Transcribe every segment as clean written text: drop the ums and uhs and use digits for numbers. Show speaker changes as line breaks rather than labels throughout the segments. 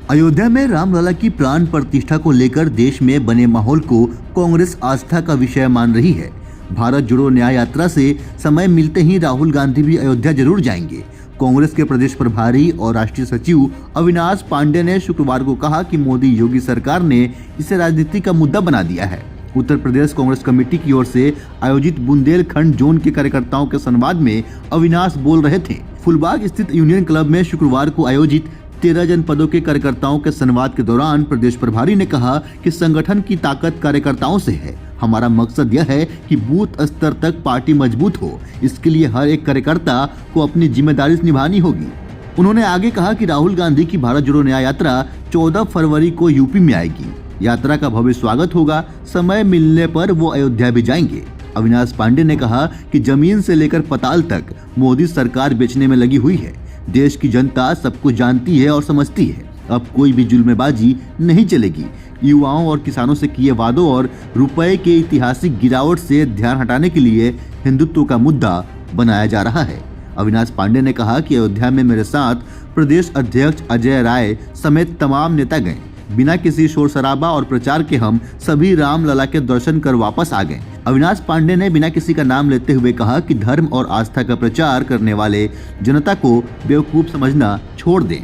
अयोध्या में रामलला की प्राण प्रतिष्ठा को लेकर देश में बने माहौल को कांग्रेस आस्था का विषय मान रही है। भारत जोड़ो न्याय यात्रा से समय मिलते ही राहुल गांधी भी अयोध्या जरूर जाएंगे। कांग्रेस के प्रदेश प्रभारी और राष्ट्रीय सचिव अविनाश पांडे ने शुक्रवार को कहा कि मोदी योगी सरकार ने इसे राजनीति का मुद्दा बना दिया है। उत्तर प्रदेश कांग्रेस कमेटी की ओर से आयोजित बुंदेलखंड जोन के कार्यकर्ताओं के संवाद में अविनाश बोल रहे थे। फुलबाग स्थित यूनियन क्लब में शुक्रवार को आयोजित 13 जनपदों के कार्यकर्ताओं के संवाद के दौरान प्रदेश प्रभारी ने कहा कि संगठन की ताकत कार्यकर्ताओं से है। हमारा मकसद यह है कि बूथ स्तर तक पार्टी मजबूत हो। इसके लिए हर एक कार्यकर्ता को अपनी जिम्मेदारी निभानी होगी। उन्होंने आगे कहा कि राहुल गांधी की भारत जोड़ो न्याय यात्रा 14 फरवरी को यूपी में आएगी। यात्रा का भव्य स्वागत होगा। समय मिलने पर वो अयोध्या भी जाएंगे। अविनाश पांडे ने कहा कि जमीन से लेकर पताल तक मोदी सरकार बेचने में लगी हुई है। देश की जनता सब कुछ जानती है और समझती है। अब कोई भी जुल्मेबाजी नहीं चलेगी। युवाओं और किसानों से किए वादों और रुपए के ऐतिहासिक गिरावट से ध्यान हटाने के लिए हिंदुत्व का मुद्दा बनाया जा रहा है। अविनाश पांडे ने कहा कि अयोध्या में मेरे साथ प्रदेश अध्यक्ष अजय राय समेत तमाम नेता गए। बिना किसी शोर शराबा और प्रचार के हम सभी रामलला के दर्शन कर वापस आ गए। अविनाश पांडे ने बिना किसी का नाम लेते हुए कहा कि धर्म और आस्था का प्रचार करने वाले जनता को बेवकूफ समझना छोड़ दें।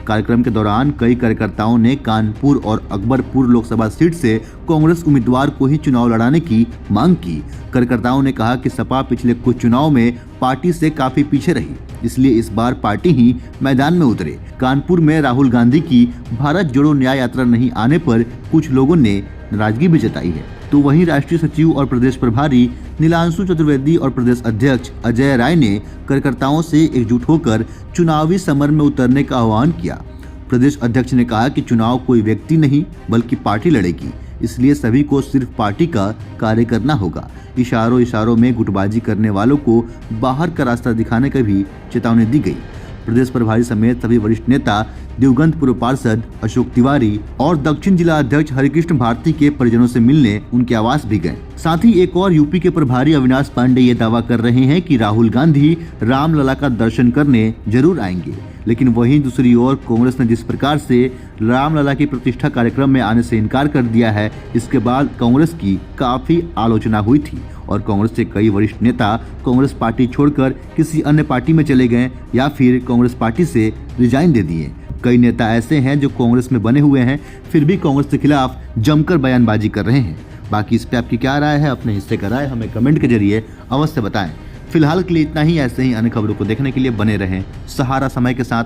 कार्यक्रम के दौरान कई कार्यकर्ताओं ने कानपुर और अकबरपुर लोकसभा सीट से कांग्रेस उम्मीदवार को ही चुनाव लड़ाने की मांग की। कार्यकर्ताओं ने कहा कि सपा पिछले कुछ चुनाव में पार्टी से काफी पीछे रही, इसलिए इस बार पार्टी ही मैदान में उतरे। कानपुर में राहुल गांधी की भारत जोड़ो न्याय यात्रा नहीं आने पर कुछ लोगों ने नाराजगी भी जताई है, तो वहीं राष्ट्रीय सचिव और प्रदेश प्रभारी नीलांशु चतुर्वेदी और प्रदेश अध्यक्ष अजय राय ने कार्यकर्ताओं से एकजुट होकर चुनावी समर में उतरने का आह्वान किया। प्रदेश अध्यक्ष ने कहा कि चुनाव कोई व्यक्ति नहीं बल्कि पार्टी लड़ेगी, इसलिए सभी को सिर्फ पार्टी का कार्य करना होगा। इशारों में गुटबाजी करने वालों को बाहर का रास्ता दिखाने की भी चेतावनी दी गई। प्रदेश प्रभारी समेत सभी वरिष्ठ नेता देवगंज पूर्व पार्षद अशोक तिवारी और दक्षिण जिला अध्यक्ष हरिकृष्ण भारती के परिजनों से मिलने उनके आवास भी गए। साथ ही एक और यूपी के प्रभारी अविनाश पांडे ये दावा कर रहे हैं कि राहुल गांधी रामलला का दर्शन करने जरूर आएंगे। लेकिन वहीं दूसरी ओर कांग्रेस ने जिस प्रकार से रामलला की प्रतिष्ठा कार्यक्रम में आने से इनकार कर दिया है, इसके बाद कांग्रेस की काफी आलोचना हुई थी और कांग्रेस के कई वरिष्ठ नेता कांग्रेस पार्टी छोड़कर किसी अन्य पार्टी में चले गए या फिर कांग्रेस पार्टी से रिजाइन दे दिए। कई नेता ऐसे हैं जो कांग्रेस में बने हुए हैं, फिर भी कांग्रेस के खिलाफ जमकर बयानबाजी कर रहे हैं। बाकी इस पे आपकी क्या राय है? अपने हिस्से का राय हमें कमेंट के जरिए अवश्य बताएं। फिलहाल के लिए इतना ही। ऐसे ही अन्य खबरों को देखने के लिए बने रहें सहारा समय के साथ।